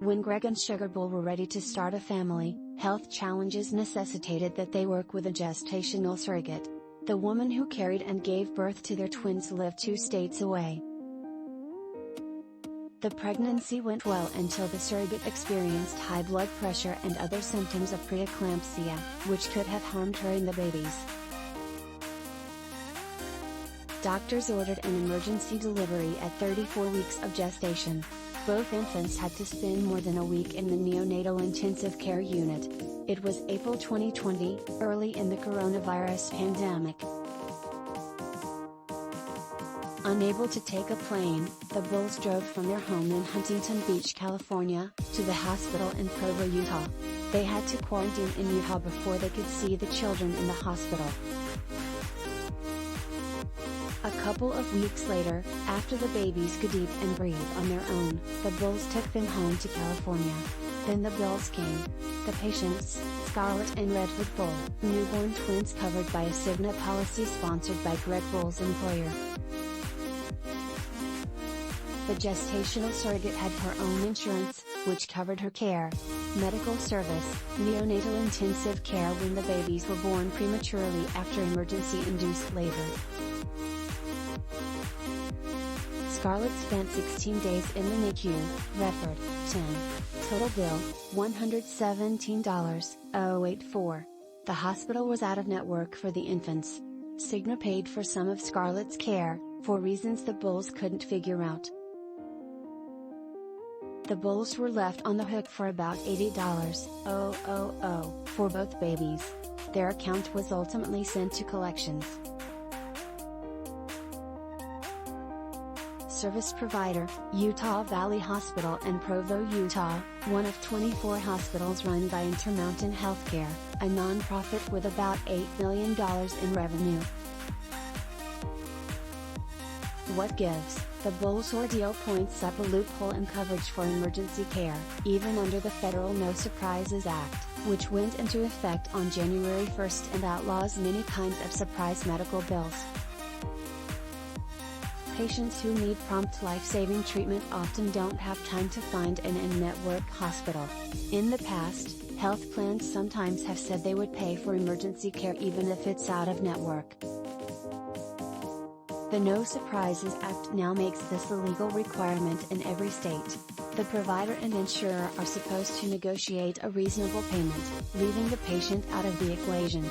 When Greg and Sugar Bull were ready to start a family, health challenges necessitated that they work with a gestational surrogate. The woman who carried and gave birth to their twins lived 2 states away. The pregnancy went well until the surrogate experienced high blood pressure and other symptoms of preeclampsia, which could have harmed her and the babies. Doctors ordered an emergency delivery at 34 weeks of gestation. Both infants had to spend more than a week in the neonatal intensive care unit. It was April 2020, early in the coronavirus pandemic. Unable to take a plane, the Bulls drove from their home in Huntington Beach, California, to the hospital in Provo, Utah. They had to quarantine in Utah before they could see the children in the hospital. A couple of weeks later, after the babies could eat and breathe on their own, the Bulls took them home to California. Then the bills came. The patients, Scarlett and Redwood Bull, newborn twins covered by a Cigna policy sponsored by Greg Bull's employer. The gestational surrogate had her own insurance, which covered her care, medical service, neonatal intensive care when the babies were born prematurely after emergency-induced labor. Scarlett spent 16 days in the NICU, Redford, 10. Total bill, $117,084. The hospital was out of network for the infants. Cigna paid for some of Scarlett's care, for reasons the Bulls couldn't figure out. The Bulls were left on the hook for about $80,000 for both babies. Their account was ultimately sent to collections. Service provider, Utah Valley Hospital in Provo, Utah, one of 24 hospitals run by Intermountain Healthcare, a nonprofit with about $8 million in revenue. What gives? The Bulls ordeal points up a loophole in coverage for emergency care, even under the federal No Surprises Act, which went into effect on January 1st and outlaws many kinds of surprise medical bills. Patients who need prompt life-saving treatment often don't have time to find an in-network hospital. In the past, health plans sometimes have said they would pay for emergency care even if it's out of network. The No Surprises Act now makes this a legal requirement in every state. The provider and insurer are supposed to negotiate a reasonable payment, leaving the patient out of the equation.